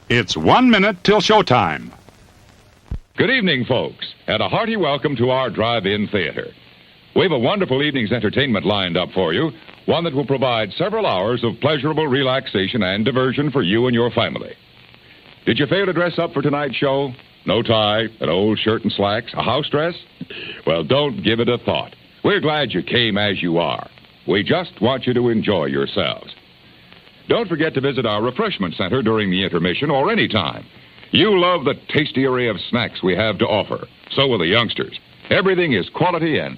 It's 1 minute till showtime. Good evening, folks, and a hearty welcome to our drive-in theater. We have a wonderful evening's entertainment lined up for you, one that will provide several hours of pleasurable relaxation and diversion for you and your family. Did you fail to dress up for tonight's show? No tie, an old shirt and slacks, a house dress? Well, don't give it a thought. We're glad you came as you are. We just want you to enjoy yourselves. Don't forget to visit our refreshment center during the intermission or any time. You love the tasty array of snacks we have to offer. So will the youngsters. Everything is quality and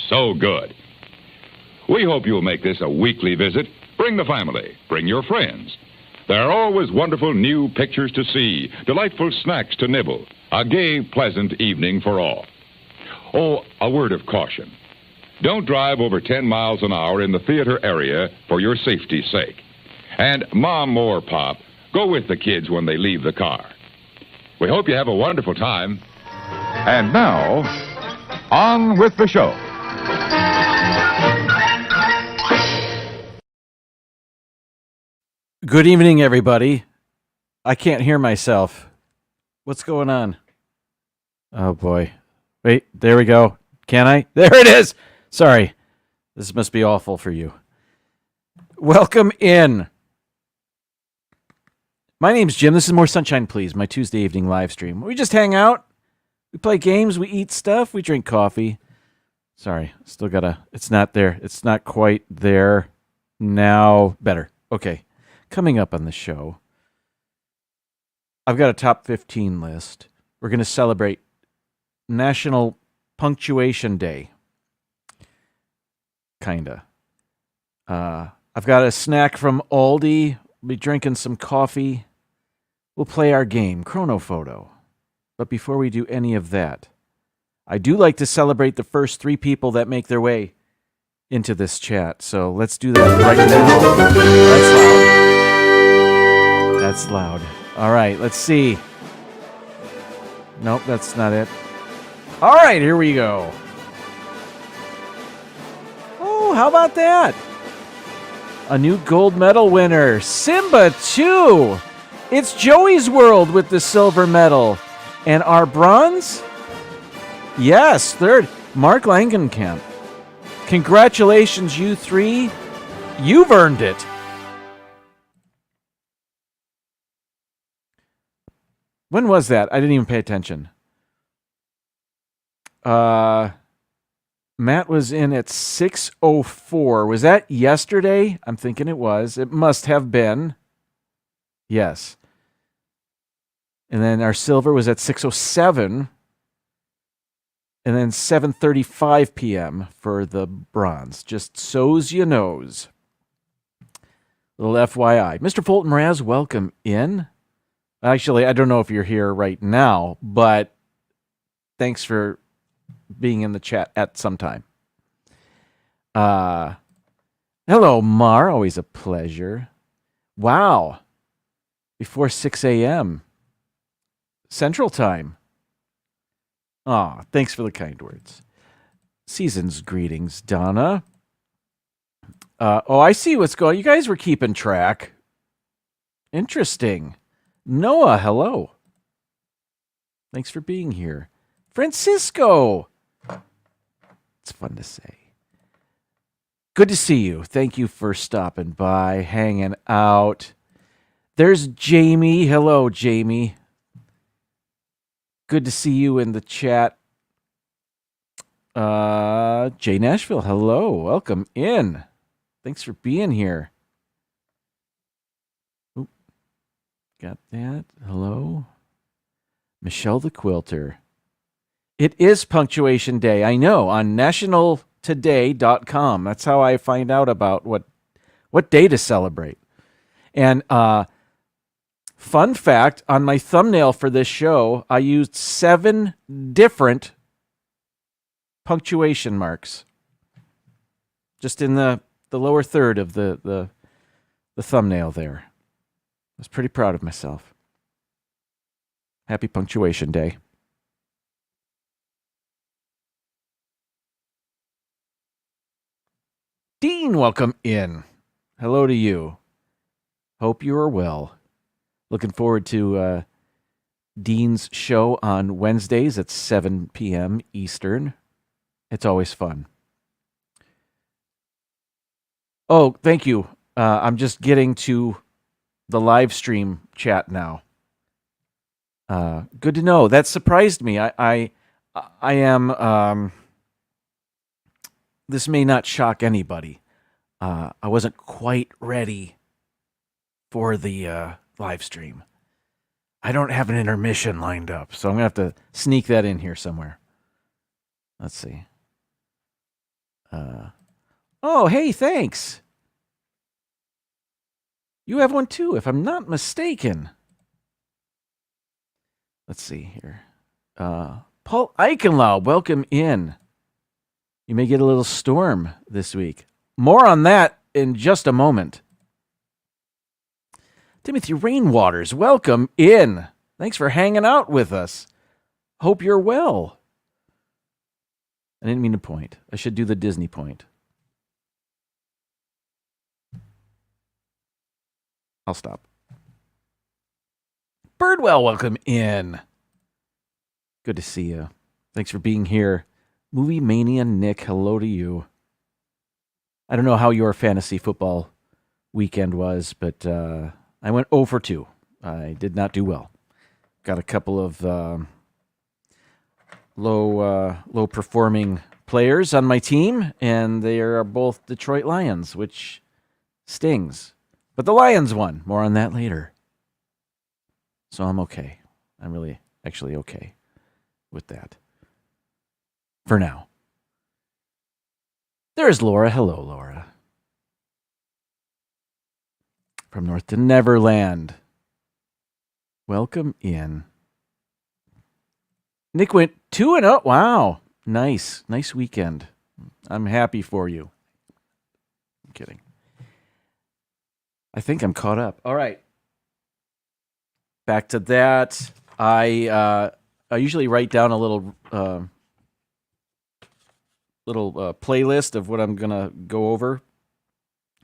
so good. We hope you'll make this a weekly visit. Bring the family. Bring your friends. There are always wonderful new pictures to see, delightful snacks to nibble, a gay, pleasant evening for all. Oh, a word of caution. Don't drive over 10 miles an hour in the theater area for your safety's sake. And Mom or Pop, go with the kids when they leave the car. We hope you have a wonderful time. And now, on with the show. Good evening, everybody. I can't hear myself. What's going on? Oh, boy. Wait, there we go. Can I? There it is! Sorry. This must be awful for you. Welcome in. My name's Jim. This is More Sunshine, Please, my Tuesday evening live stream. We just hang out. We play games. We eat stuff. We drink coffee. Sorry. Still gotta... It's not there. It's not quite there. Now, better. Okay. Coming up on the show, I've got a top 15 list. We're going to celebrate National Punctuation Day. Kinda. I've got a snack from Aldi. We'll be drinking some coffee. We'll play our game, Chrono Photo. But before we do any of that, I do like to celebrate the first 3 people that make their way into this chat. So let's do that right now. That's loud. All right, let's see. Nope, that's not it. All right, here we go. Oh, how about that? A new gold medal winner, Simba 2. It's Joey's World with the silver medal. And our bronze? Yes, third, Mark Langenkamp. Congratulations, you 3. You've earned it. When was that? I didn't even pay attention. Matt was in at 6:04. Was that yesterday? I'm thinking it was. It must have been. Yes. And then our silver was at 6:07. And then 7:35 p.m. for the bronze. Just so's you knows. Little FYI. Mr. Fulton Mraz, welcome in. Actually, I don't know if you're here right now, but thanks for being in the chat at some time. Hello, Mar. Always a pleasure. Wow. Before 6 a.m. Central Time. Aw, thanks for the kind words. Season's greetings, Donna. I see what's going on. You guys were keeping track. Interesting. Noah, hello. Thanks for being here. Francisco. It's fun to say. Good to see you. Thank you for stopping by, hanging out. There's Jamie. Hello, Jamie. Good to see you in the chat. Jay Nashville, hello. Welcome in. Thanks for being here. Oop. Got that. Hello. Michelle the Quilter. It is Punctuation Day. I know, on nationaltoday.com. That's how I find out about what day to celebrate. And fun fact, on my thumbnail for this show, I used 7 different punctuation marks. Just in the lower third of the thumbnail there. I was pretty proud of myself. Happy Punctuation Day. Dean, welcome in. Hello to you. Hope you are well. Looking forward to Dean's show on Wednesdays at 7 p.m. Eastern. It's always fun. Oh, thank you. I'm just getting to the live stream chat now. Good to know. That surprised me. I am. This may not shock anybody. I wasn't quite ready for the live stream. I don't have an intermission lined up, so I'm gonna have to sneak that in here somewhere. Let's see. Oh, hey, thanks. You have one too, if I'm not mistaken. Let's see here. Paul Eichenlau, welcome in. You may get a little storm this week. More on that in just a moment. Timothy Rainwaters, welcome in. Thanks for hanging out with us. Hope you're well. I didn't mean to point. I should do the Disney point. I'll stop. Birdwell, welcome in. Good to see you. Thanks for being here. Movie Mania Nick, hello to you. I don't know how your fantasy football weekend was, but I went 0 for 2. I did not do well. Got a couple of low performing players on my team, and they are both Detroit Lions, which stings. But the Lions won. More on that later. So I'm okay. I'm really actually okay with that. For now. There's Laura. Hello, Laura. From North to Neverland. Welcome in. Nick went 2-0. Wow. Nice. Nice weekend. I'm happy for you. I'm kidding. I think I'm caught up. All right. Back to that. I usually write down a little playlist of what I'm going to go over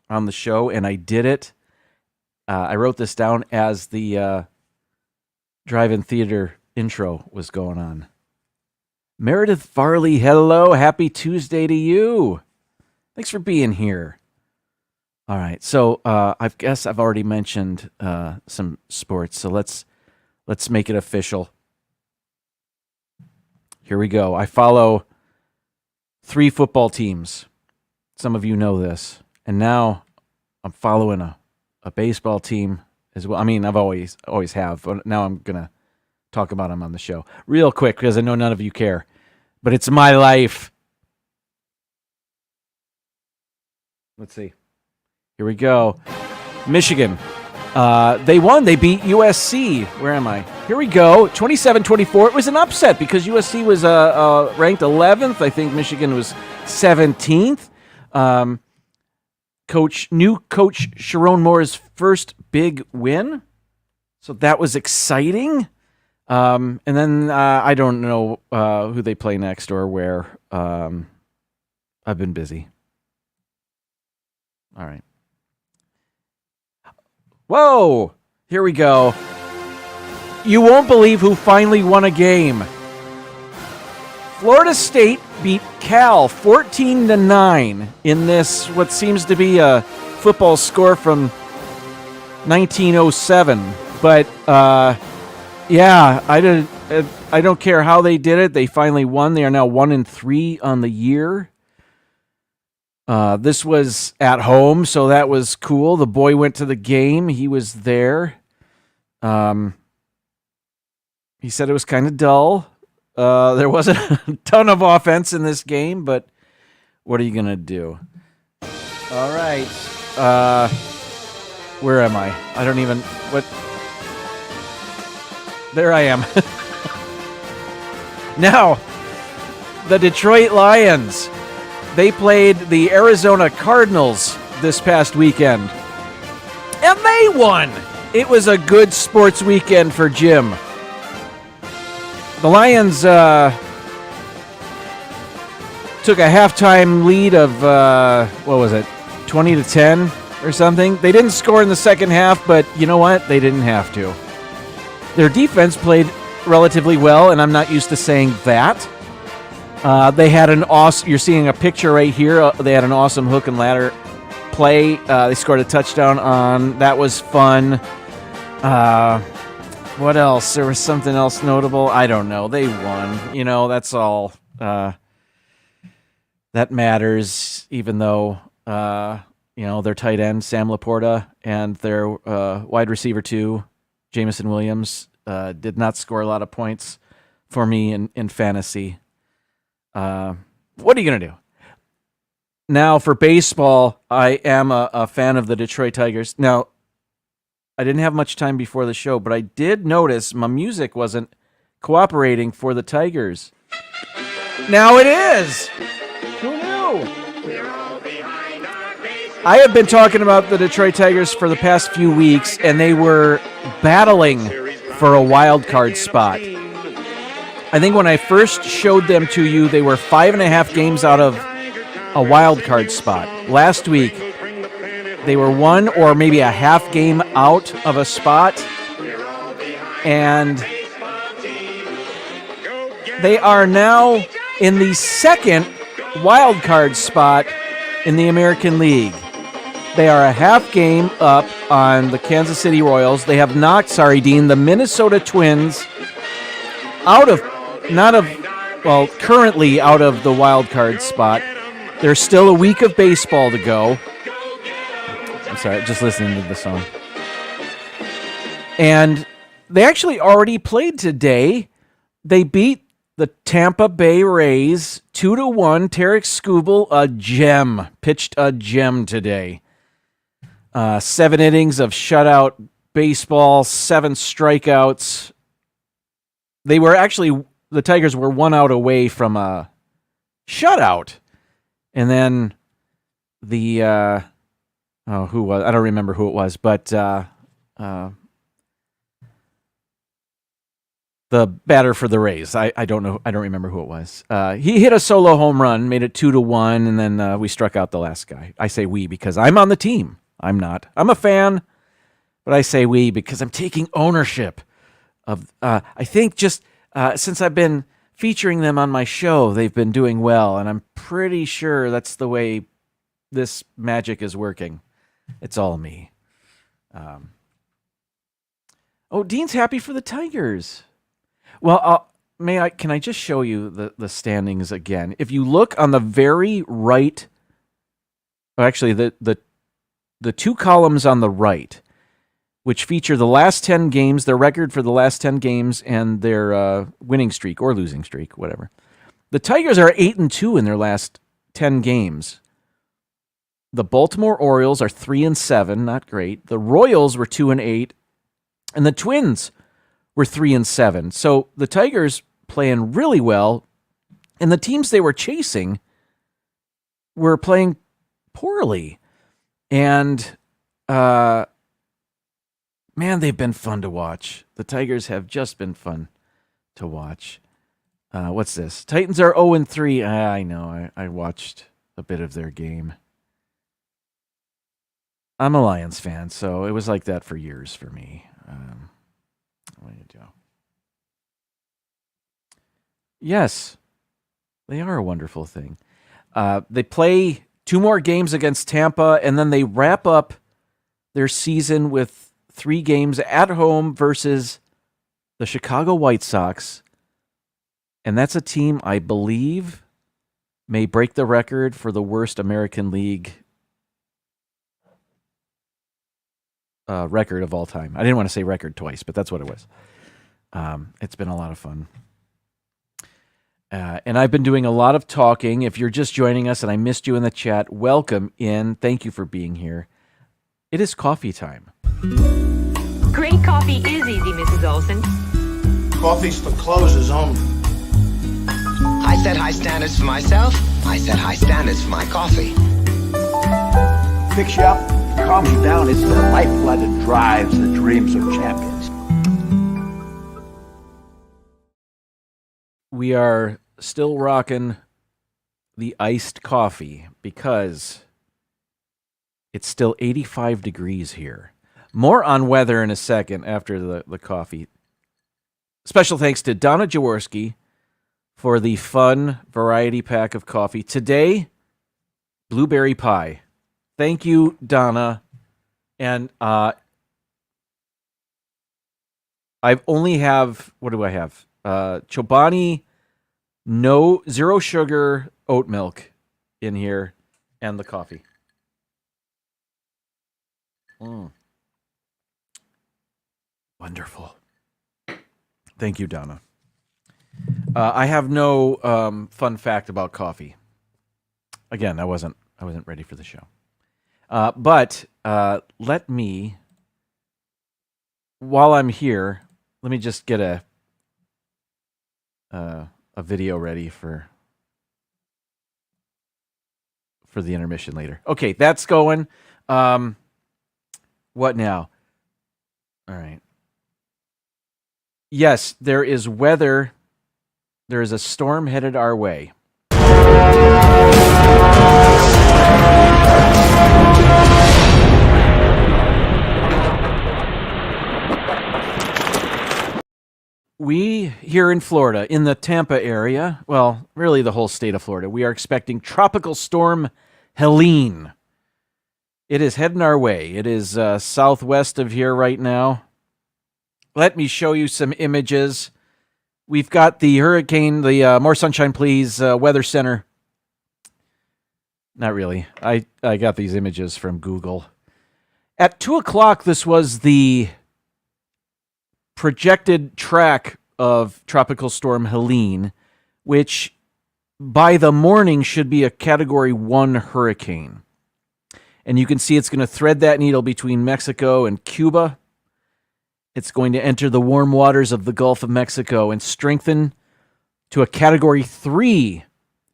on the show, and I did it. I wrote this down as the drive-in theater intro was going on. Meredith Farley, hello. Happy Tuesday to you. Thanks for being here. All right, so I guess I've already mentioned some sports, so let's make it official. Here we go. I follow 3 football teams. Some of you know this. And now I'm following a baseball team as well. I mean, I've always have, but now I'm going to talk about them on the show. Real quick, because I know none of you care. But it's my life. Let's see. Here we go. Michigan. They won. They beat USC. Where am I? Here we go. 27-24. It was an upset because USC was ranked 11th. I think Michigan was 17th. New coach Sharon Moore's first big win. So that was exciting. And then I don't know who they play next or where. I've been busy. All right. Whoa! Here we go. You won't believe who finally won a game. Florida State beat Cal 14-9 in this, what seems to be a football score from 1907. But, yeah, I don't care how they did it. They finally won. They are now 1-3 on the year. This was at home, so that was cool. The boy went to the game. He was there. He said it was kind of dull. There wasn't a ton of offense in this game, but what are you going to do? All right. Where am I? I don't even... What? There I am. Now, the Detroit Lions... They played the Arizona Cardinals this past weekend. And they won! It was a good sports weekend for Jim. The Lions took a halftime lead of, 20-10 or something. They didn't score in the second half, but you know what? They didn't have to. Their defense played relatively well, and I'm not used to saying that. They had an awesome, you're seeing a picture right here. They had an awesome hook and ladder play. They scored a touchdown on. That was fun. What else? There was something else notable. I don't know. They won. That's all that matters, even though, their tight end, Sam Laporta, and their wide receiver, too, Jameson Williams, did not score a lot of points for me in fantasy. What are you going to do? Now, for baseball, I am a fan of the Detroit Tigers. Now, I didn't have much time before the show, but I did notice my music wasn't cooperating for the Tigers. Now it is! Who knew? I have been talking about the Detroit Tigers for the past few weeks, and they were battling for a wild card spot. I think when I first showed them to you, they were 5.5 games out of a wild card spot. Last week, they were 1 or maybe a half game out of a spot, and they are now in the second wild card spot in the American League. They are a half game up on the Kansas City Royals. They have knocked, Dean, the Minnesota Twins currently out of the wild card spot. There's still a week of baseball to go. I'm sorry, just listening to the song. And they actually already played today. They beat the Tampa Bay Rays 2-1. Tarek Skubal, pitched a gem today. 7 innings of shutout baseball, 7 strikeouts. The Tigers were 1 out away from a shutout. And then who was? I don't remember who it was, but the batter for the Rays. I don't know. I don't remember who it was. He hit a solo home run, made it 2-1, and then we struck out the last guy. I say we because I'm on the team. I'm not. I'm a fan, but I say we because I'm taking ownership of. I think just since I've been featuring them on my show, they've been doing well, and I'm pretty sure that's the way this magic is working. It's all me. Dean's happy for the Tigers. Well, can I just show you the standings again? If you look on the very right, actually the 2 columns on the right, which feature the last 10 games, their record for the last 10 games, and their winning streak or losing streak, whatever. The Tigers are 8-2 in their last 10 games. The Baltimore Orioles are 3-7, not great. The Royals were 2-8, and the Twins were 3-7. So the Tigers playing really well, and the teams they were chasing were playing poorly. And man, they've been fun to watch. The Tigers have just been fun to watch. What's this? Titans are 0-3. I know. I watched a bit of their game. I'm a Lions fan, so it was like that for years for me. What do you do? Yes, they are a wonderful thing. They play 2 more games against Tampa, and then they wrap up their season with 3 games at home versus the Chicago White Sox. And that's a team, I believe, may break the record for the worst American League record of all time. I didn't want to say record twice, but that's what it was. It's been a lot of fun. And I've been doing a lot of talking. If you're just joining us and I missed you in the chat, welcome in. Thank you for being here. It is coffee time. Great coffee is easy, Mrs. Olson. Coffee's for closers only. I set high standards for myself. I set high standards for my coffee. Fix you up, calms you down. It's the lifeblood that drives the dreams of champions. We are still rocking the iced coffee because it's still 85 degrees here. More on weather in a second after the coffee special thanks to Donna Jaworski for the fun variety pack of coffee. Today, blueberry pie. Thank you, Donna. And I only have, what do I have? Chobani, zero sugar oat milk in here, and the coffee. Wonderful. Thank you, Donna. I have no fun fact about coffee. Again, I wasn't ready for the show. But let me, while I'm here, let me just get a video ready for the intermission later. Okay, that's going. What now? All right. Yes, there is weather. There is a storm headed our way. We here in Florida, in the Tampa area, well, really the whole state of Florida, we are expecting Tropical Storm Helene. It is heading our way. It is southwest of here right now. Let me show you some images. We've got the hurricane, the More Sunshine Please Weather Center. Not really. I got these images from Google. At 2 o'clock, this was the projected track of Tropical Storm Helene, which by the morning should be a Category 1 hurricane. And you can see it's going to thread that needle between Mexico and Cuba. It's going to enter the warm waters of the Gulf of Mexico and strengthen to a Category 3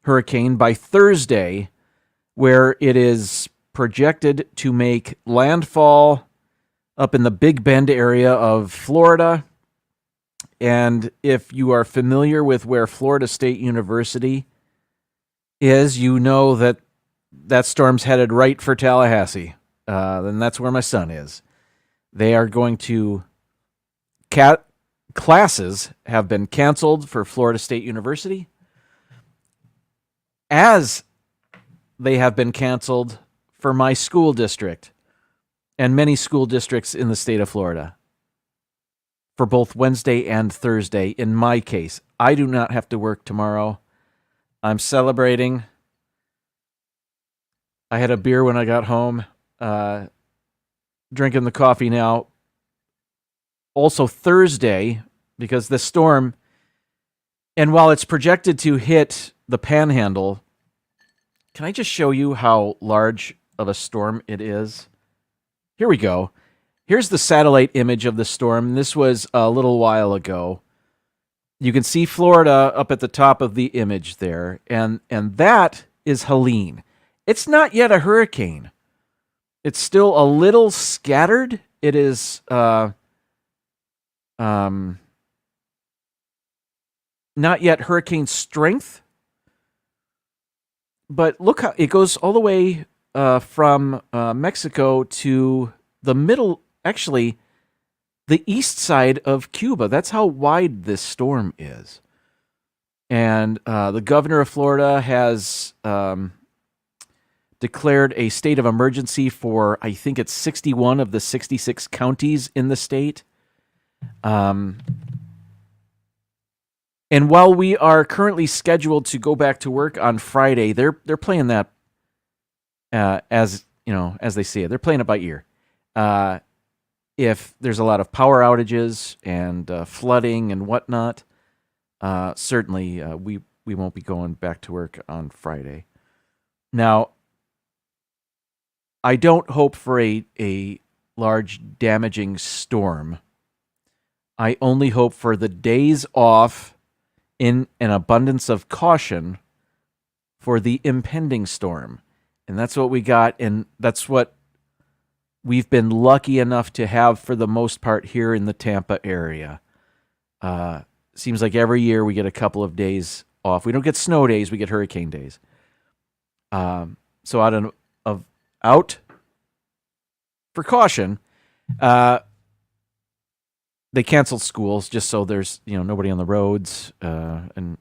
hurricane by Thursday, where it is projected to make landfall up in the Big Bend area of Florida. And if you are familiar with where Florida State University is, you know that storm's headed right for Tallahassee. And that's where my son is. They are going to... Classes have been canceled for Florida State University, as they have been canceled for my school district and many school districts in the state of Florida for both Wednesday and Thursday. In my case, I do not have to work tomorrow. I'm celebrating. I had a beer when I got home, drinking the coffee now. Also Thursday, because the storm, and while it's projected to hit the Panhandle, can I just show you how large of a storm it is? Here we go. Here's the satellite image of the storm. This was a little while ago. You can see Florida up at the top of the image there, and that is Helene. It's not yet a hurricane. It's still a little scattered. It is not yet hurricane strength, but look how it goes all the way from Mexico to the middle, actually the east side of Cuba. That's how wide this storm is. And the governor of Florida has declared a state of emergency for, I think it's 61 of the 66 counties in the state. And while we are currently scheduled to go back to work on Friday, they're playing that as they see it. They're playing it by ear. If there's a lot of power outages and flooding and whatnot, certainly we won't be going back to work on Friday. Now, I don't hope for a large damaging storm. I only hope for the days off in an abundance of caution for the impending storm. And that's what we got, and that's what we've been lucky enough to have for the most part here in the Tampa area. Seems like every year we get a couple of days off. We don't get snow days, we get hurricane days. So out for caution, they canceled schools just so there's nobody on the roads, and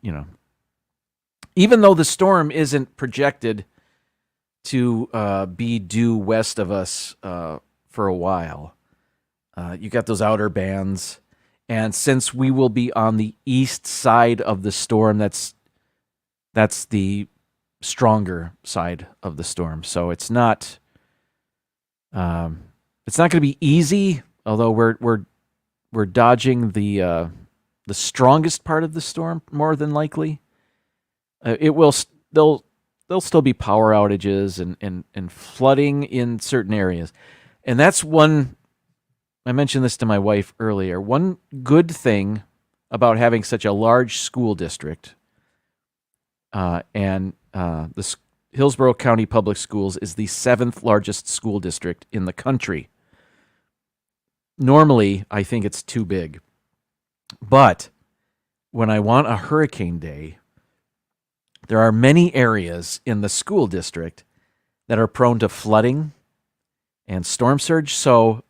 even though the storm isn't projected to be due west of us for a while, you got those outer bands, and since we will be on the east side of the storm, that's the stronger side of the storm. So it's not going to be easy. Although we're dodging the strongest part of the storm more than likely. There'll still be power outages and flooding in certain areas, and that's one. I mentioned this to my wife earlier. One good thing about having such a large school district, and the Hillsborough County Public Schools is the 7th largest school district in the country. Normally, I think it's too big. But when I want a hurricane day, there are many areas in the school district that are prone to flooding and storm surge. So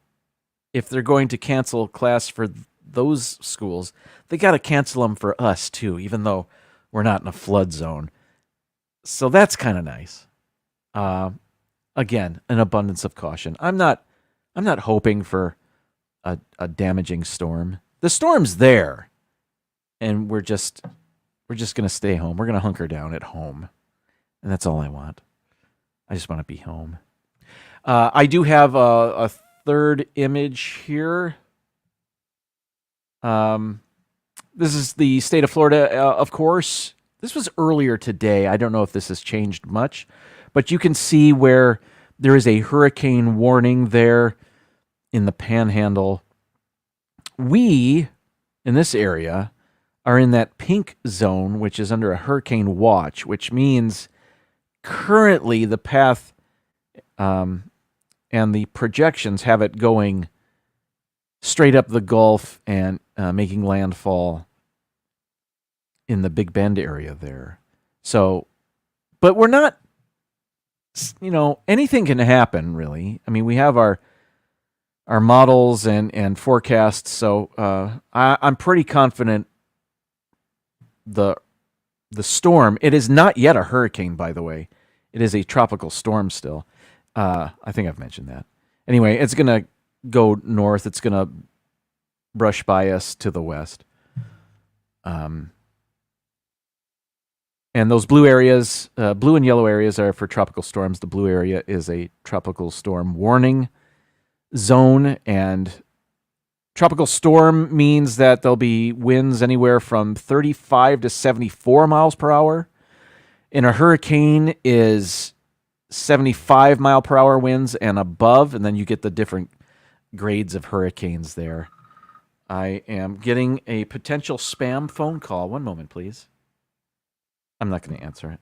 if they're going to cancel class for those schools, they got to cancel them for us too, even though we're not in a flood zone. So that's kind of nice. Again, an abundance of caution. I'm not hoping for a damaging storm. The storm's there, and we're just going to stay home. We're going to hunker down at home, and that's all I want. I just want to be home. I do have a third image here. This is the state of Florida, of course. This was earlier today. I don't know if this has changed much, but you can see where there is a hurricane warning there in the Panhandle. We, in this area, are in that pink zone, which is under a hurricane watch, which means currently the path and the projections have it going straight up the Gulf and making landfall in the Big Bend area there. So, but we're not, anything can happen, really. I mean, we have our models and forecasts, so I'm pretty confident the storm, it is not yet a hurricane, by the way. It is a tropical storm still. I think I've mentioned that. Anyway, it's going to go north. It's going to brush by us to the west. And those blue areas, blue and yellow areas are for tropical storms. The blue area is a tropical storm warning zone, and tropical storm means that there'll be winds anywhere from 35 to 74 miles per hour. And a hurricane is 75 mile per hour winds and above, and then you get the different grades of hurricanes there. I am getting a potential spam phone call. One moment, please. I'm not going to answer it.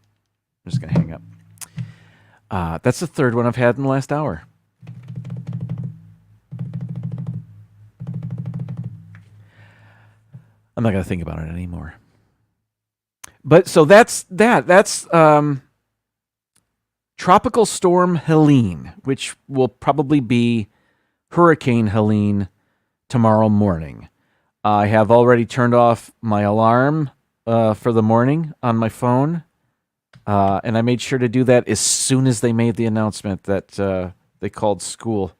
I'm just going to hang up. That's the third one I've had in the last hour. I'm not going to think about it anymore. But so that's that. That's Tropical Storm Helene, which will probably be Hurricane Helene tomorrow morning. I have already turned off my alarm for the morning on my phone, and I made sure to do that as soon as they made the announcement that they called school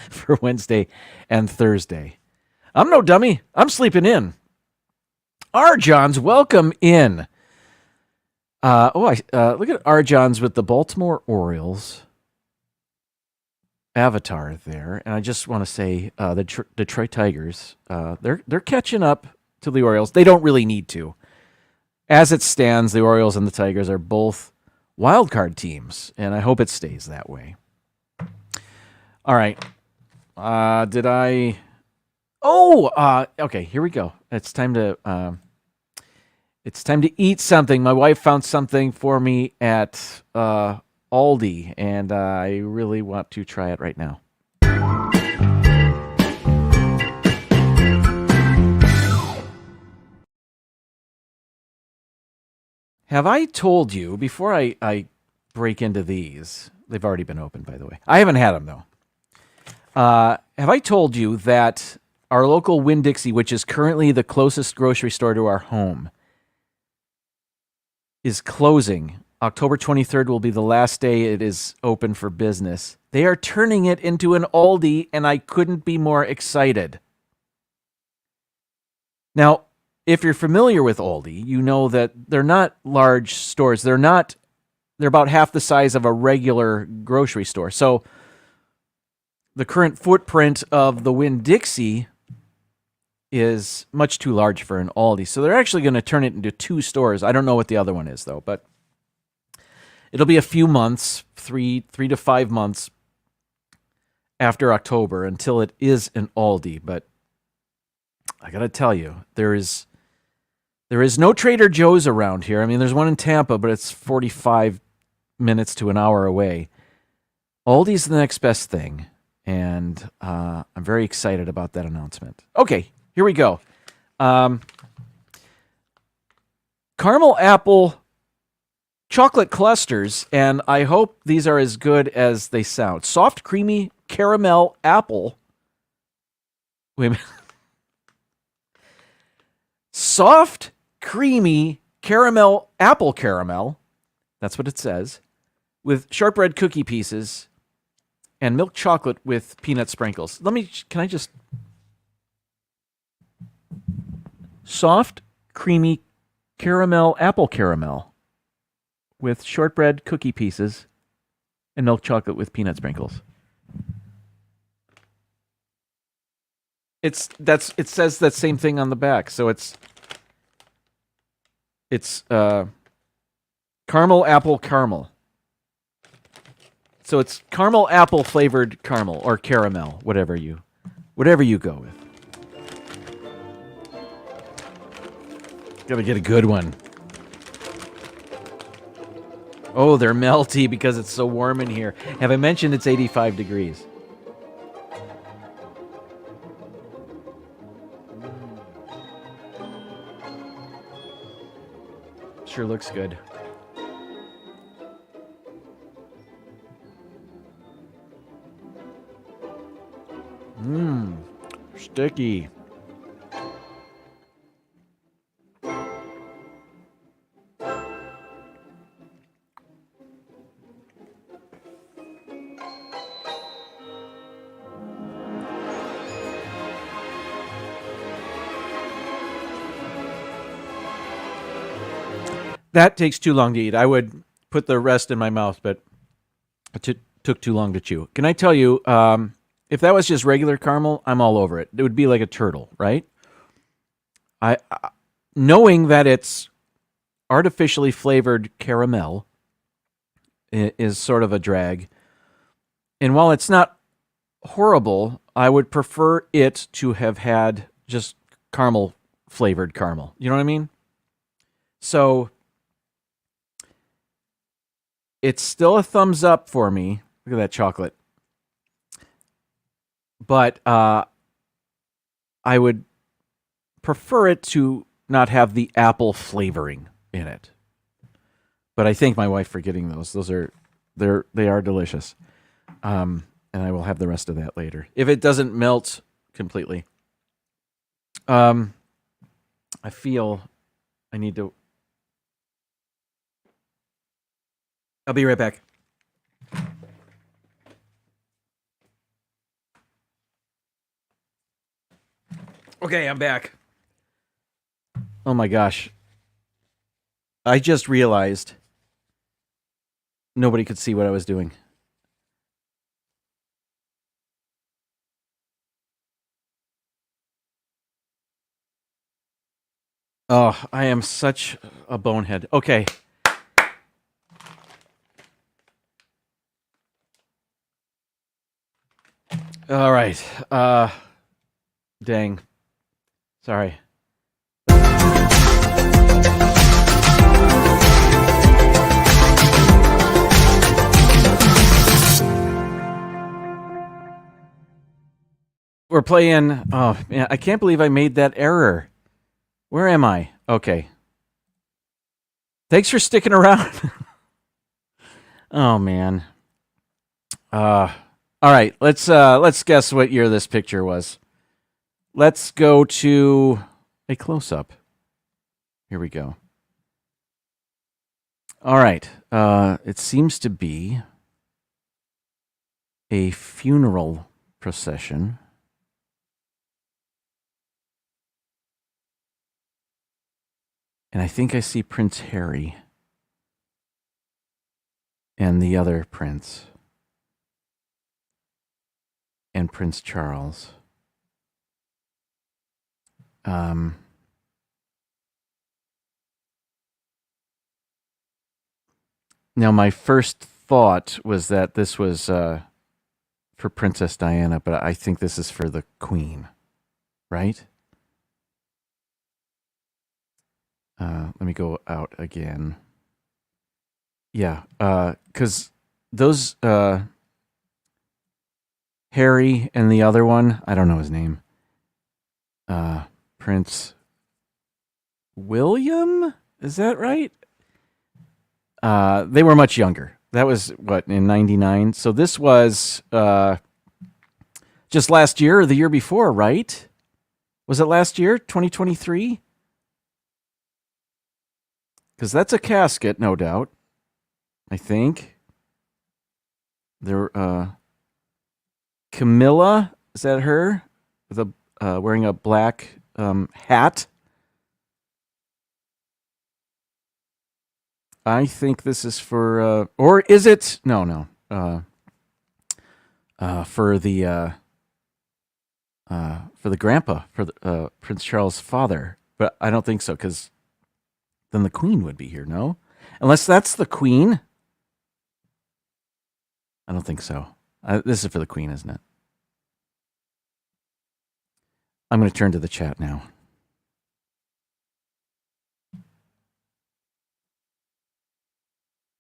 for Wednesday and Thursday. I'm no dummy. I'm sleeping in. R. Johns, welcome in. Look at R. Johns with the Baltimore Orioles avatar there, and I just want to say the Detroit Tigers, they're catching up to the Orioles. They don't really need to. As it stands, the Orioles and the Tigers are both wild card teams, and I hope it stays that way. All right. Did I? Oh, okay. Here we go. It's time to eat something. My wife found something for me at Aldi, and I really want to try it right now. Have I told you, before I break into these, they've already been opened, by the way. I haven't had them, though. Have I told you that our local Winn-Dixie, which is currently the closest grocery store to our home, is closing. October 23rd will be the last day it is open for business. They are turning it into an Aldi, and I couldn't be more excited. Now, if you're familiar with Aldi, you know that they're not large stores. They're about half the size of a regular grocery store. So the current footprint of the Winn-Dixie is much too large for an Aldi. So they're actually going to turn it into 2 stores. I don't know what the other one is, though, but it'll be a few months, 3 to 5 months after October until it is an Aldi. But I got to tell you, there is no Trader Joe's around here. I mean, there's one in Tampa, but it's 45 minutes to an hour away. Aldi's the next best thing, and I'm very excited about that announcement. Okay, here we go. Caramel apple chocolate clusters, and I hope these are as good as they sound. Soft, creamy caramel apple. Wait a minute. Soft, creamy apple caramel. That's what it says. With shortbread cookie pieces and milk chocolate with peanut sprinkles. Can I just... Soft, creamy apple caramel with shortbread cookie pieces and milk chocolate with peanut sprinkles. It says that same thing on the back. So it's caramel apple caramel. So it's caramel apple flavored caramel or caramel, whatever you go with. Gotta get a good one. Oh, they're melty because it's so warm in here. Have I mentioned it's 85 degrees? Sure looks good. Sticky. That takes too long to eat. I would put the rest in my mouth, but it took too long to chew. Can I tell you, if that was just regular caramel, I'm all over it. It would be like a turtle, right? I knowing that it's artificially flavored caramel is sort of a drag. And while it's not horrible, I would prefer it to have had just caramel flavored caramel. You know what I mean? So it's still a thumbs up for me. Look at that chocolate. But I would prefer it to not have the apple flavoring in it. But I thank my wife for getting those. They are delicious. And I will have the rest of that later. If it doesn't melt completely. I feel I need to... I'll be right back. Okay, I'm back. Oh my gosh. I just realized nobody could see what I was doing. Oh, I am such a bonehead. Okay. All right. Dang. Sorry. We're playing... Oh, man, I can't believe I made that error. Where am I? Okay. Thanks for sticking around. Oh, man. All right, let's guess what year this picture was. let's go to a close-up. Here we go. All right. It seems to be a funeral procession. And I think I see Prince Harry and the other prince and Prince Charles. Now, my first thought was that this was for Princess Diana, but I think this is for the Queen, right? Let me go out again. Yeah, because those Harry and the other one, I don't know his name. Prince William? Is that right? They were much younger. That was, what, in 99? So this was just last year or the year before, right? Was it last year, 2023? Because that's a casket, no doubt. I think. There, Camilla, is that her? With a wearing a black hat. I think this is for, or is it? No. For the grandpa, for the, Prince Charles' father. But I don't think so, because then the Queen would be here, no? Unless that's the Queen. I don't think so. This is for the Queen, isn't it? I'm going to turn to the chat now.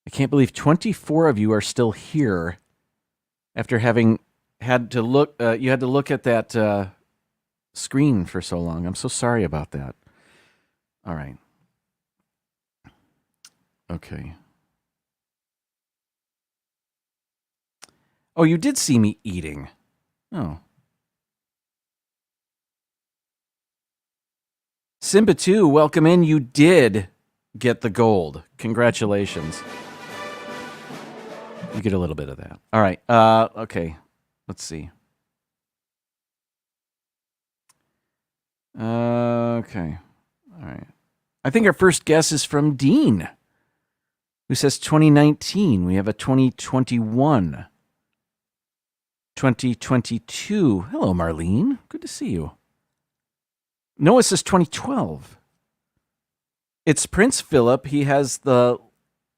I can't believe 24 of you are still here after having had to look. You had to look at that screen for so long. I'm so sorry about that. All right. Okay. Oh, you did see me eating. Oh. Simba 2, welcome in. You did get the gold. Congratulations. You get a little bit of that. All right. Okay. Let's see. Okay. All right. I think our first guess is from Dean, who says 2019. We have a 2021. 2022. Hello, Marlene. Good to see you. Noah says 2012. It's Prince Philip. He has the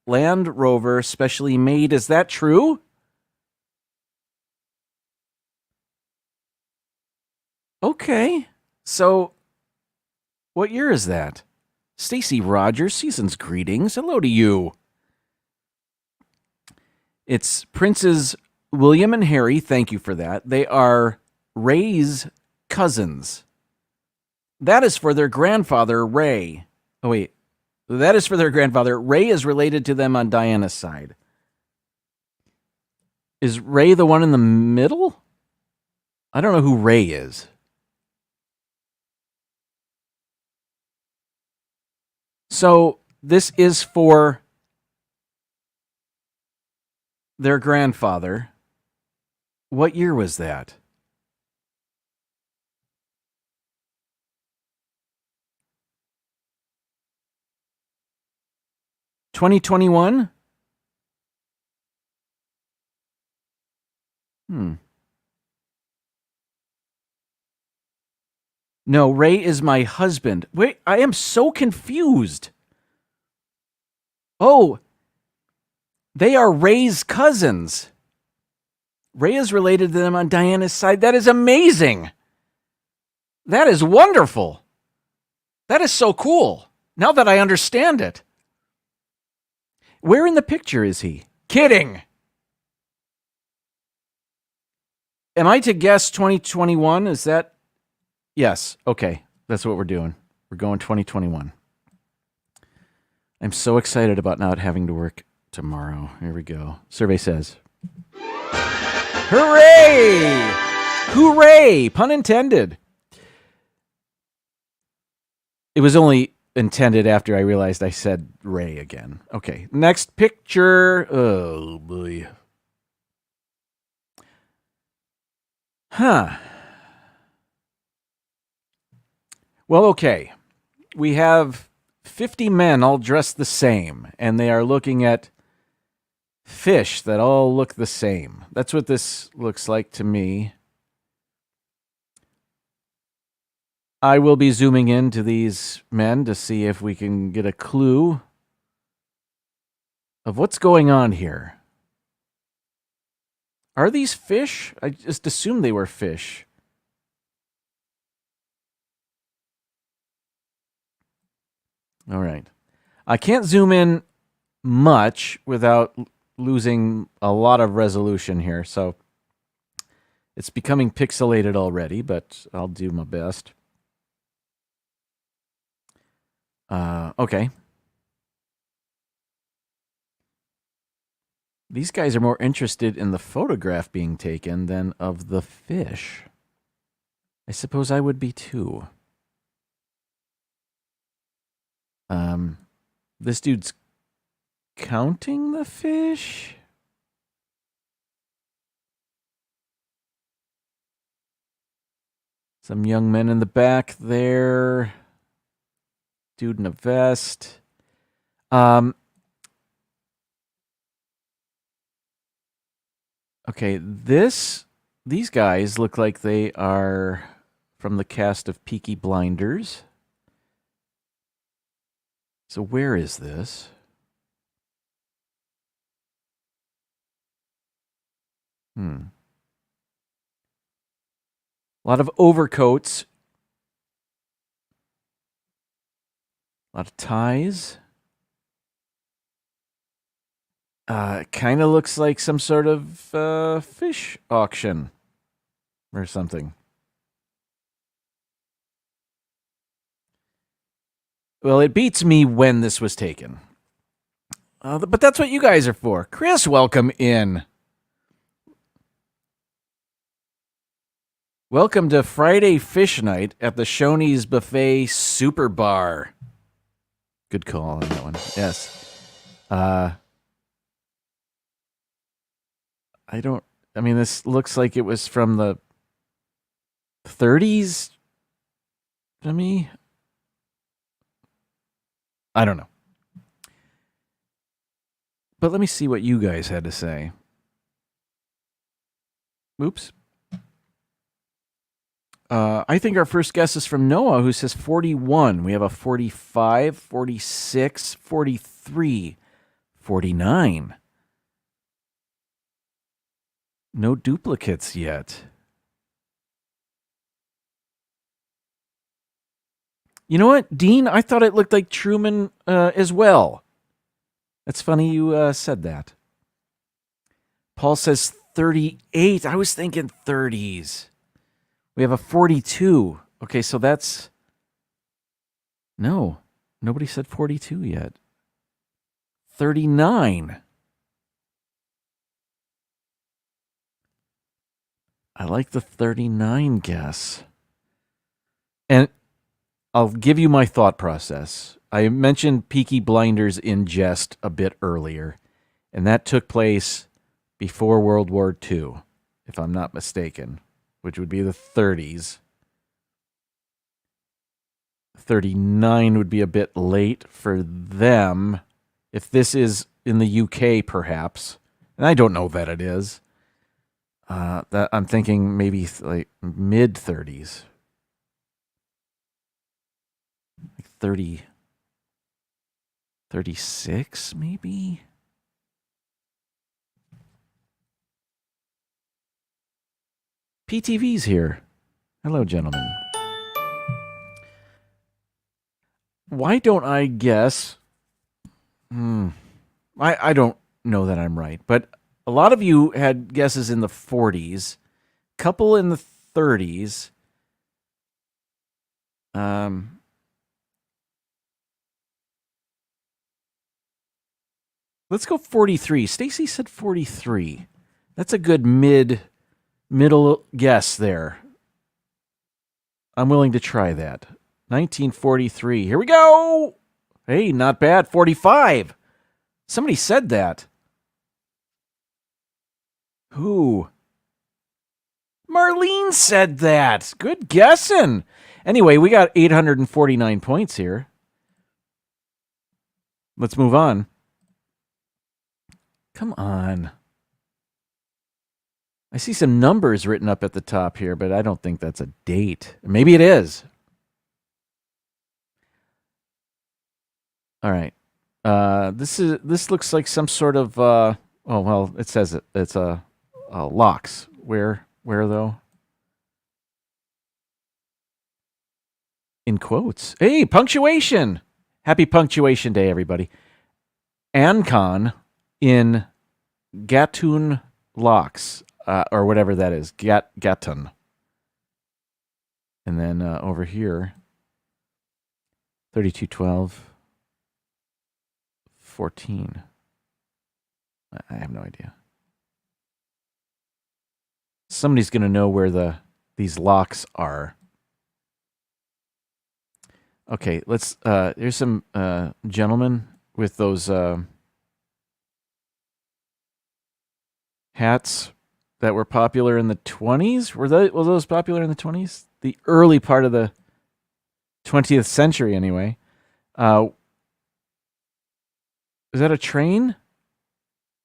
Land Rover specially made. Is that true? Okay. So, what year is that? Stacy Rogers, season's greetings. Hello to you. It's Princes William and Harry. Thank you for that. They are Ray's cousins. That is for their grandfather, Ray. Oh, wait. That is for their grandfather. Ray is related to them on Diana's side. Is Ray the one in the middle? I don't know who Ray is. So this is for their grandfather. What year was that? $2021? No, Ray is my husband. Wait, I am so confused. Oh, they are Ray's cousins. Ray is related to them on Diana's side. That is amazing. That is wonderful. That is so cool. Now that I understand it. Where in the picture is he? Kidding. Am I to guess 2021? Is that? Yes. Okay. That's what we're doing. We're going 2021. I'm so excited about not having to work tomorrow. Here we go. Survey says. Hooray! Hooray! Pun intended. It was only intended after I realized I said Ray again. Okay, next picture. Oh, boy. Huh. Well, okay. We have 50 men all dressed the same, and they are looking at fish that all look the same. That's what this looks like to me. I will be zooming into these men to see if we can get a clue of what's going on here. Are these fish? I just assumed they were fish. All right. I can't zoom in much without losing a lot of resolution here, so it's becoming pixelated already, but I'll do my best. Okay. These guys are more interested in the photograph being taken than of the fish. I suppose I would be too. This dude's counting the fish? Some young men in the back there. Dude in a vest. Okay, these guys look like they are from the cast of Peaky Blinders. So where is this? A lot of overcoats. A lot of ties. Kind of looks like some sort of fish auction or something. Well, it beats me when this was taken. But that's what you guys are for. Chris, welcome in. Welcome to Friday Fish Night at the Shoney's Buffet Super Bar. Good call on that one. Yes. This looks like it was from the 30s to me. I don't know. But let me see what you guys had to say. Oops. I think our first guess is from Noah, who says 41. We have a 45, 46, 43, 49. No duplicates yet. You know what, Dean? I thought it looked like Truman as well. That's funny you said that. Paul says 38. I was thinking 30s. We have a 42. Okay, so that's... No, nobody said 42 yet. 39. I like the 39 guess. And I'll give you my thought process. I mentioned Peaky Blinders in jest a bit earlier, and that took place before World War II, if I'm not mistaken, which would be the 30s. 39 would be a bit late for them. If this is in the UK, perhaps, and I don't know that it is, that I'm thinking maybe like mid 30s. Like 30, 36 maybe? PTV's here. Hello, gentlemen. Why don't I guess? I don't know that I'm right, but a lot of you had guesses in the 40s, couple in the 30s. Let's go 43. Stacy said 43. That's a good middle guess there. I'm willing to try that. 1943. Here we go. Hey, not bad. 45. Somebody said that. Who? Marlene said that. Good guessing. Anyway, we got 849 points here. Let's move on. Come on. I see some numbers written up at the top here, but I don't think that's a date. Maybe it is. All right. This looks like some sort of it says it's locks. Where though? In quotes. Hey, punctuation. Happy Punctuation Day, everybody. Ancon in Gatun locks, or whatever that is. Gatun. And then over here, 3212. 14. I have no idea. Somebody's going to know where these locks are. Okay, let's here's some gentlemen with those hats that were popular in the 20s. Were those popular in the 20s? The early part of the 20th century anyway. Is that a train?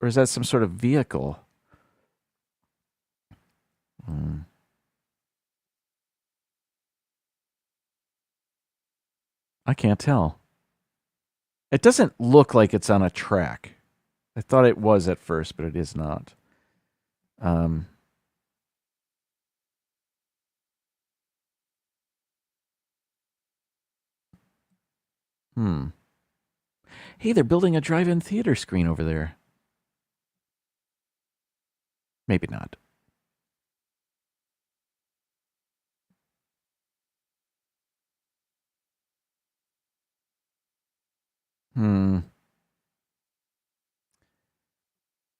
Or is that some sort of vehicle? I can't tell. It doesn't look like it's on a track. I thought it was at first, but it is not. Hey, they're building a drive-in theater screen over there. Maybe not.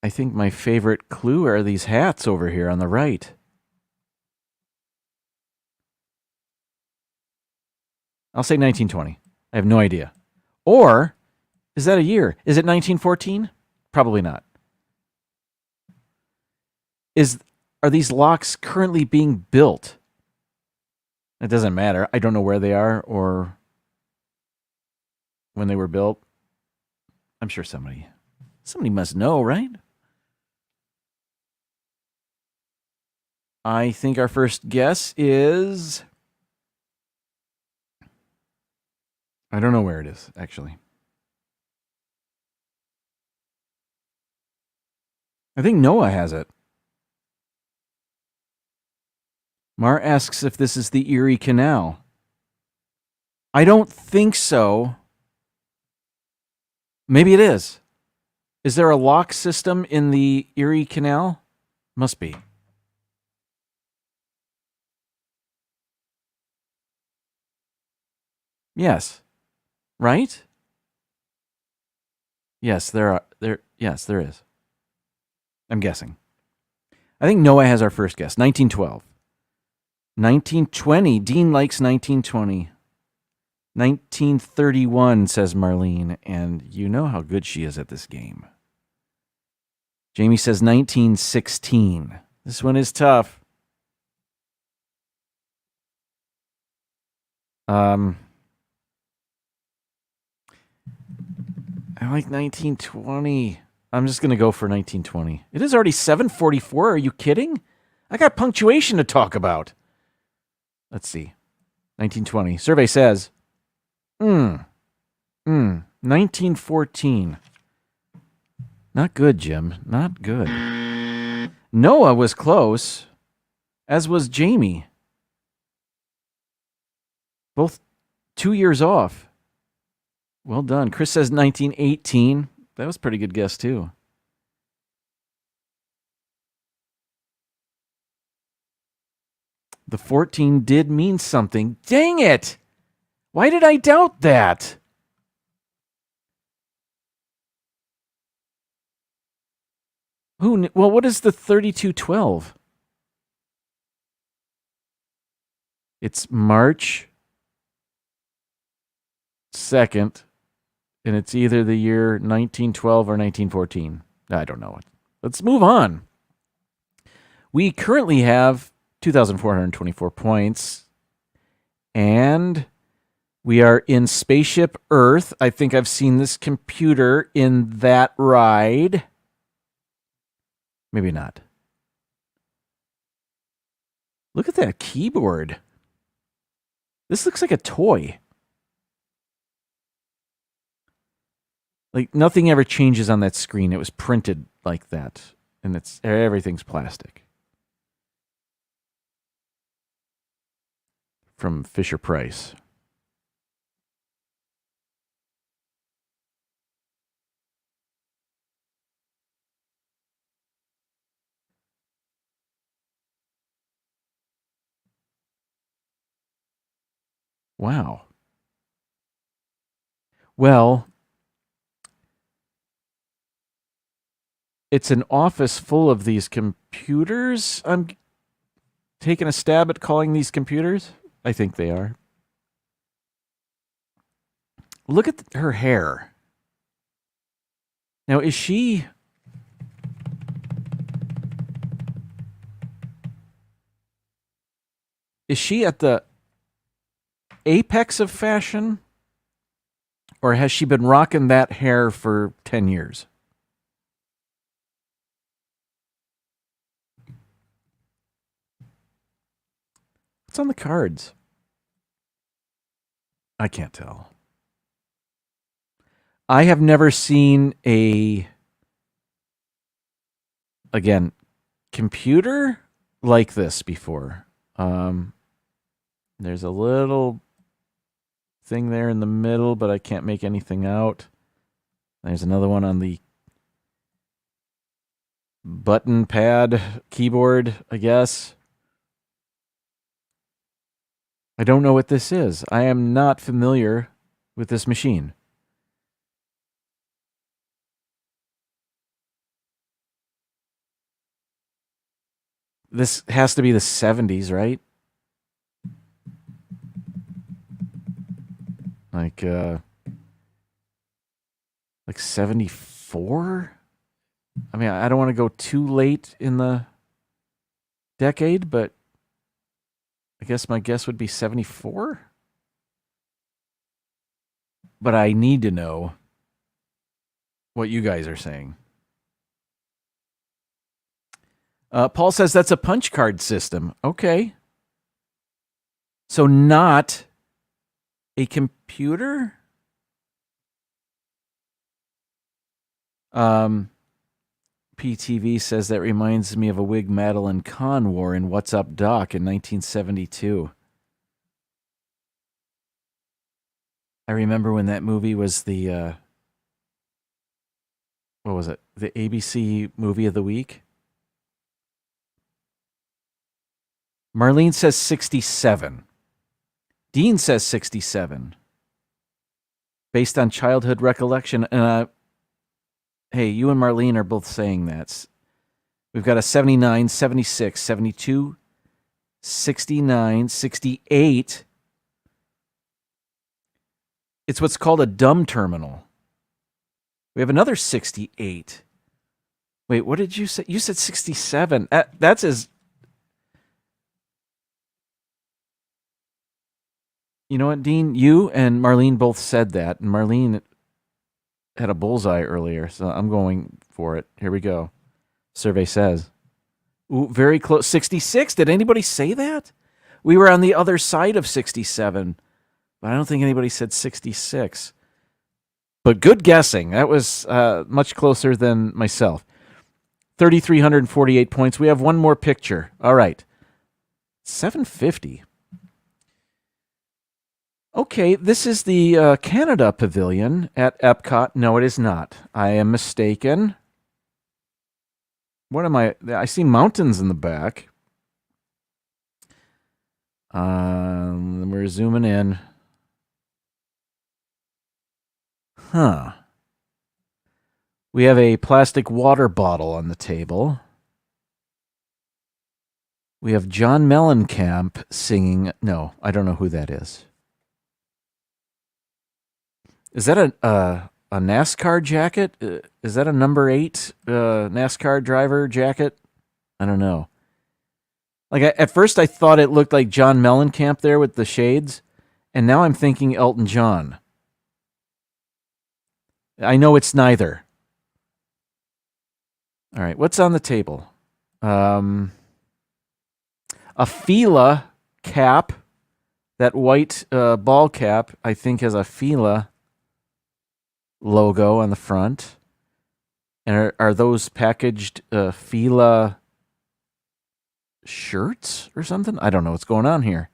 I think my favorite clue are these hats over here on the right. I'll say 1920. I have no idea. Or, is that a year? Is it 1914? Probably not. Are these locks currently being built? It doesn't matter. I don't know where they are or when they were built. I'm sure somebody must know, right? I think our first guess is... I don't know where it is, actually. I think Noah has it. Mar asks if this is the Erie Canal. I don't think so. Maybe it is. Is there a lock system in the Erie Canal? Must be. Yes. Right? Yes, there is. I'm guessing. I think Noah has our first guess. 1912. 1920. Dean likes 1920. 1931, says Marlene, and you know how good she is at this game. Jamie says 1916. This one is tough. I like 1920. I'm just going to go for 1920. It is already 7:44. Are you kidding? I got punctuation to talk about. Let's see. 1920. Survey says 1914. Not good, Jim. Not good. Noah was close, as was Jamie. Both 2 years off. Well done. Chris says 1918. That was a pretty good guess, too. The 14 did mean something. Dang it! Why did I doubt that? Well, what is the 3212? It's March 2nd, and it's either the year 1912 or 1914. I don't know. Let's move on. We currently have 2,424 points, and we are in Spaceship Earth. I think I've seen this computer in that ride. Maybe not. Look at that keyboard. This looks like a toy. Like nothing ever changes on that screen. It was printed like that, and everything's plastic. From Fisher-Price. Wow. Well, it's an office full of these computers. I'm taking a stab at calling these computers. I think they are. Look at her hair. Now, is she at the apex of fashion? Or has she been rocking that hair for 10 years? What's on the cards? I can't tell. I have never seen again, computer like this before. There's a little thing there in the middle, but I can't make anything out. There's another one on the button pad keyboard, I guess. I don't know what this is. I am not familiar with this machine. This has to be the 70s, right? Like 74? I mean, I don't want to go too late in the decade, but I guess my guess would be 74. But I need to know what you guys are saying. Paul says that's a punch card system. Okay. So not a computer? PTV says that reminds me of a Whig Madeline Kahn war in What's Up Doc in 1972. I remember when that movie was the, what was it? The ABC movie of the week? Marlene says 67. Dean says 67. Based on childhood recollection. And hey, you and Marlene are both saying that. We've got a 79, 76, 72, 69, 68. It's what's called a dumb terminal. We have another 68. Wait, what did you say? You said 67. That's as... You know what, Dean? You and Marlene both said that, and Marlene had a bullseye earlier, so I'm going for it. Here we go. Survey says. Ooh, very close. 66? Did anybody say that? We were on the other side of 67, but I don't think anybody said 66. But good guessing. That was much closer than myself. 3,348 points. We have one more picture. All right. 750. Okay, this is the Canada Pavilion at Epcot. No, it is not. I am mistaken. What am I? I see mountains in the back. We're zooming in. Huh. We have a plastic water bottle on the table. We have John Mellencamp singing. No, I don't know who that is. Is that a NASCAR jacket? Is that a number 8 NASCAR driver jacket? I don't know. Like at first I thought it looked like John Mellencamp there with the shades, and now I'm thinking Elton John. I know it's neither. All right, what's on the table? A Fila cap. That white ball cap, I think, has a Fila logo on the front. And are those packaged Fila shirts or something? I don't know what's going on here.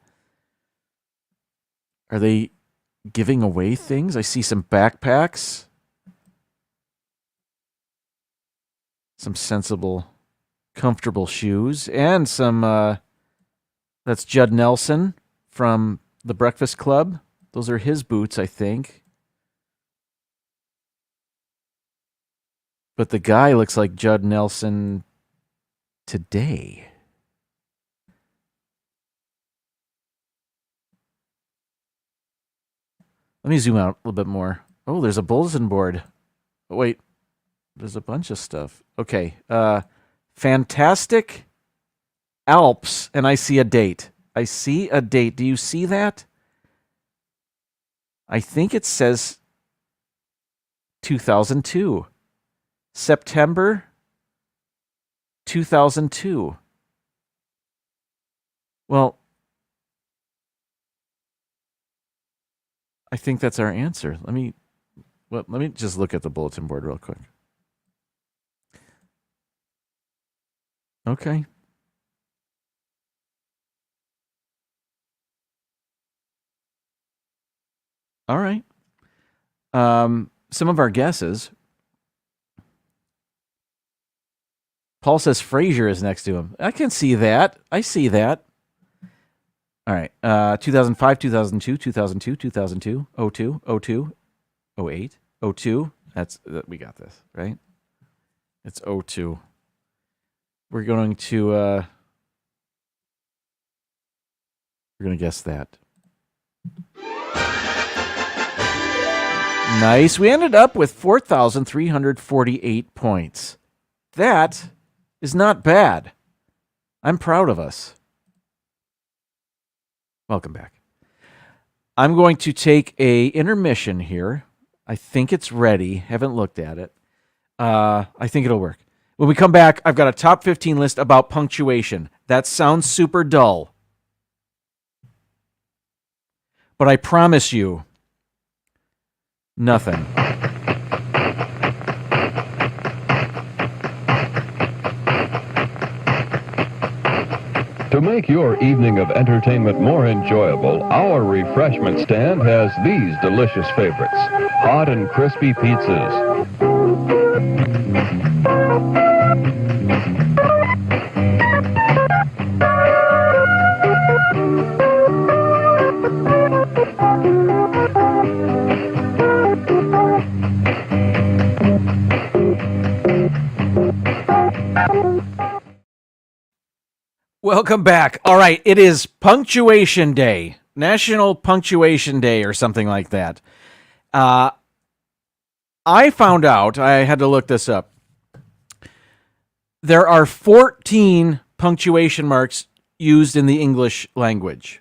Are they giving away things? I see some backpacks. Some sensible, comfortable shoes. And some, that's Judd Nelson from The Breakfast Club. Those are his boots, I think. But the guy looks like Judd Nelson today. Let me zoom out a little bit more. Oh, there's a bulletin board. Oh, wait. There's a bunch of stuff. Okay. Fantastic Alps, and I see a date. I see a date. Do you see that? I think it says 2002. September 2002. Well, I think that's our answer. Let me just look at the bulletin board real quick. Okay. All right. Some of our guesses. Paul says Frazier is next to him. I can see that. I see that. All right. 2005, 2002, 2002, 2002, 02, 02, 08, 02. We got this, right? It's 02. We're going to guess that. Nice. We ended up with 4,348 points. That is not bad. I'm proud of us. Welcome back. I'm going to take a intermission here. I think it's ready. Haven't looked at it. I think it'll work. When we come back, I've got a top 15 list about punctuation. That sounds super dull. But I promise you, nothing. To make your evening of entertainment more enjoyable, our refreshment stand has these delicious favorites: hot and crispy pizzas, Welcome back. All right, it is Punctuation Day, National Punctuation Day, or something like that. I found out, I had to look this up. There are 14 punctuation marks used in the English language.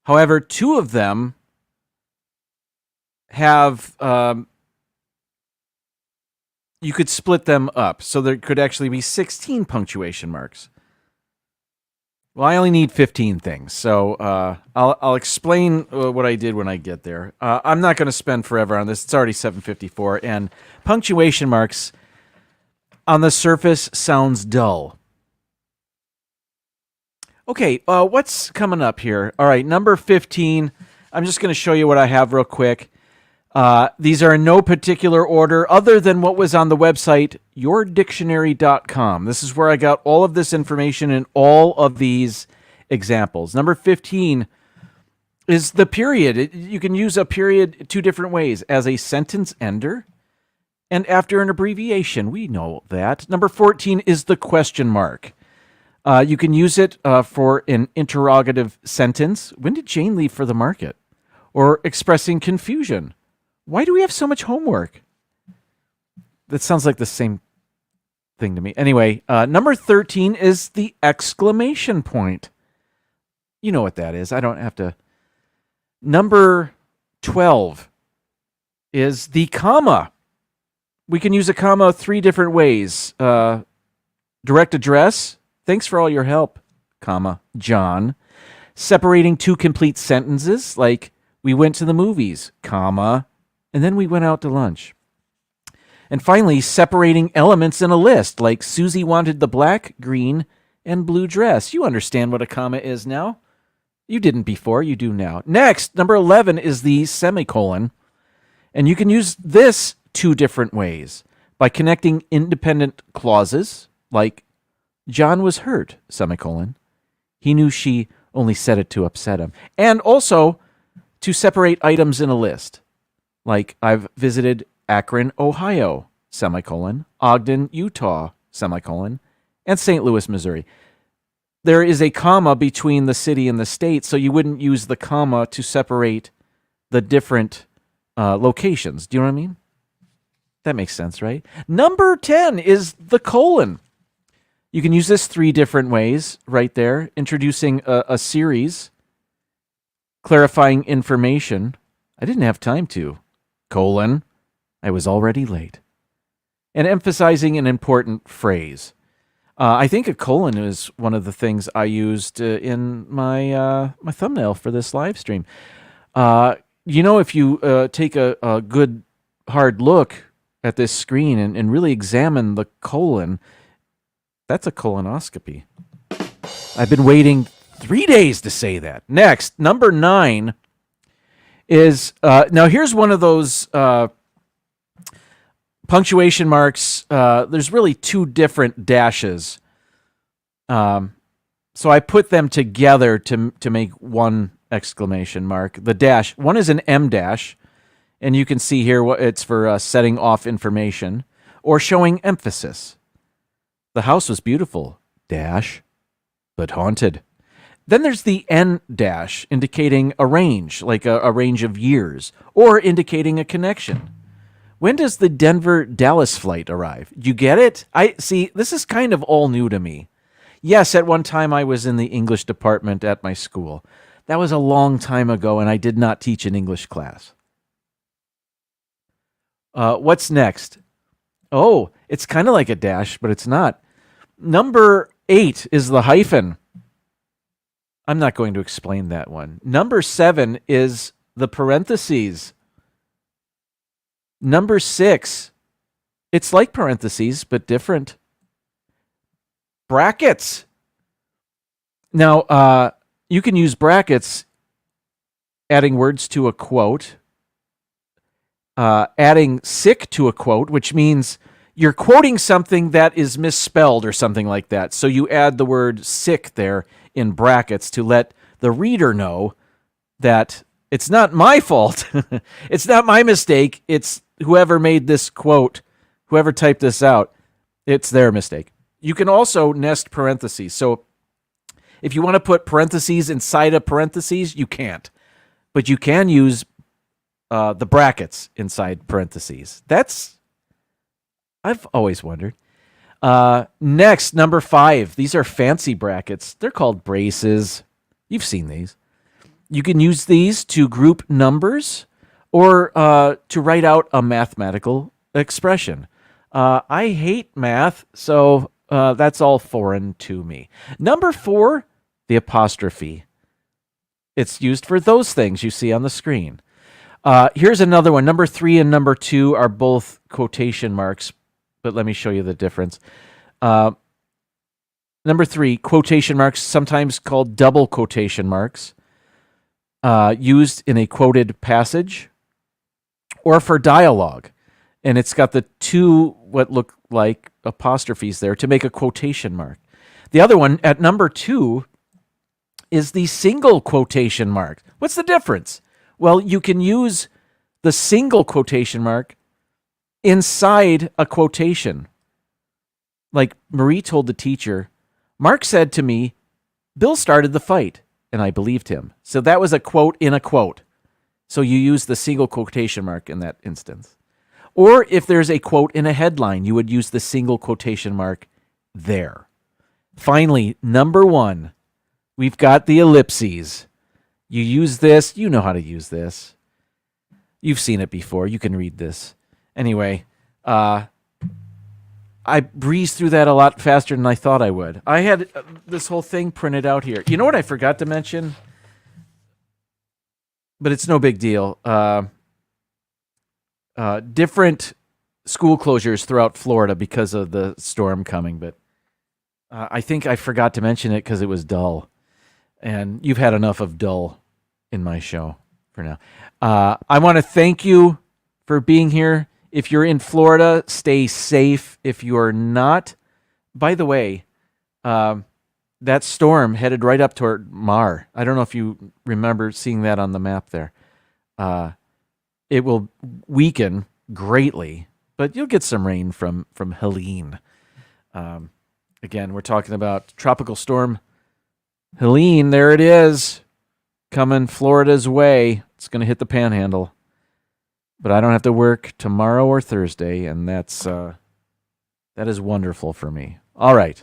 However, 2 of them have, you could split them up. So there could actually be 16 punctuation marks. Well, I only need 15 things, so I'll explain what I did when I get there. I'm not going to spend forever on this. It's already 7:54, and punctuation marks on the surface sounds dull. Okay, what's coming up here? All right, number 15. I'm just going to show you what I have real quick. These are in no particular order other than what was on the website, yourdictionary.com. This is where I got all of this information and all of these examples. Number 15 is the period. You can use a period 2 different ways: as a sentence ender and after an abbreviation. We know that. Number 14 is the question mark. You can use it for an interrogative sentence. When did Jane leave for the market? Or expressing confusion. Why do we have so much homework? That sounds like the same thing to me. Anyway, number 13 is the exclamation point. You know what that is. I don't have to. Number 12 is the comma. We can use a comma 3 different ways. Direct address. Thanks for all your help, comma, John. Separating 2 complete sentences, like we went to the movies, comma, and then we went out to lunch. And finally, separating elements in a list, like Susie wanted the black, green, and blue dress. You understand what a comma is now. You didn't before, you do now. Next, number 11 is the semicolon. And you can use this 2 different ways. By connecting independent clauses, like John was hurt, semicolon. He knew she only said it to upset him. And also to separate items in a list, like I've visited Akron, Ohio, semicolon, Ogden, Utah, semicolon, and St. Louis, Missouri. There is a comma between the city and the state, so you wouldn't use the comma to separate the different locations. Do you know what I mean? That makes sense, right? Number 10 is the colon. You can use this 3 different ways right there, introducing a series, clarifying information. I didn't have time to, colon. I was already late. And emphasizing an important phrase. I think a colon is one of the things I used in my my thumbnail for this live stream. If you take a good hard look at this screen and really examine the colon, that's a colonoscopy. I've been waiting 3 days to say that. Next, number 9 is, now here's one of those punctuation marks. There's really 2 different dashes. So I put them together to make one exclamation mark. The dash, one is an M dash, and you can see here what it's for setting off information or showing emphasis. The house was beautiful, dash, but haunted. Then there's the N dash, indicating a range, like a range of years, or indicating a connection. When does the Denver-Dallas flight arrive? You get it? See, this is kind of all new to me. Yes, at one time I was in the English department at my school. That was a long time ago, and I did not teach an English class. What's next? Oh, it's kind of like a dash, but it's not. Number 8 is the hyphen. I'm not going to explain that one. Number 7 is the parentheses. Number 6, it's like parentheses, but different. Brackets. Now, you can use brackets adding words to a quote, adding sick to a quote, which means you're quoting something that is misspelled or something like that. So you add the word sick there in brackets to let the reader know that it's not my fault. It's not my mistake. It's whoever made this quote, whoever typed this out, it's their mistake. You can also nest parentheses. So if you want to put parentheses inside of parentheses, you can't. But you can use the brackets inside parentheses. I've always wondered. Next, number 5. These are fancy brackets. They're called braces. You've seen these. You can use these to group numbers or to write out a mathematical expression. I hate math, so that's all foreign to me. Number 4, the apostrophe. It's used for those things you see on the screen. Here's another one. Number 3 and number 2 are both quotation marks, but let me show you the difference. Number 3, quotation marks, sometimes called double quotation marks, used in a quoted passage or for dialogue. And it's got the 2 what look like apostrophes there to make a quotation mark. The other one at number 2 is the single quotation mark. What's the difference? Well, you can use the single quotation mark inside a quotation. Like Marie told the teacher, Mark said to me, Bill started the fight, and I believed him. So that was a quote in a quote. So you use the single quotation mark in that instance. Or if there's a quote in a headline, you would use the single quotation mark there. Finally, number 1, we've got the ellipses. You use this. You know how to use this. You've seen it before. You can read this. Anyway, I breezed through that a lot faster than I thought I would. I had this whole thing printed out here. You know what I forgot to mention? But it's no big deal. Different school closures throughout Florida because of the storm coming. But I think I forgot to mention it because it was dull. And you've had enough of dull in my show for now. I want to thank you for being here. If you're in Florida, stay safe. If you're not, by the way, that storm headed right up toward Mar. I don't know if you remember seeing that on the map there. It will weaken greatly, but you'll get some rain from Helene. Again, we're talking about Tropical Storm Helene. There it is, coming Florida's way. It's going to hit the Panhandle. But I don't have to work tomorrow or Thursday, and that is wonderful for me. All right.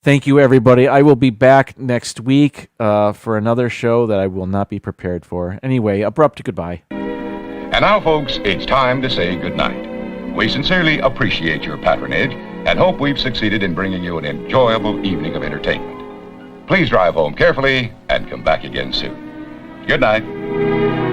Thank you, everybody. I will be back next week for another show that I will not be prepared for. Anyway, abrupt goodbye. And now, folks, it's time to say goodnight. We sincerely appreciate your patronage and hope we've succeeded in bringing you an enjoyable evening of entertainment. Please drive home carefully and come back again soon. Good night.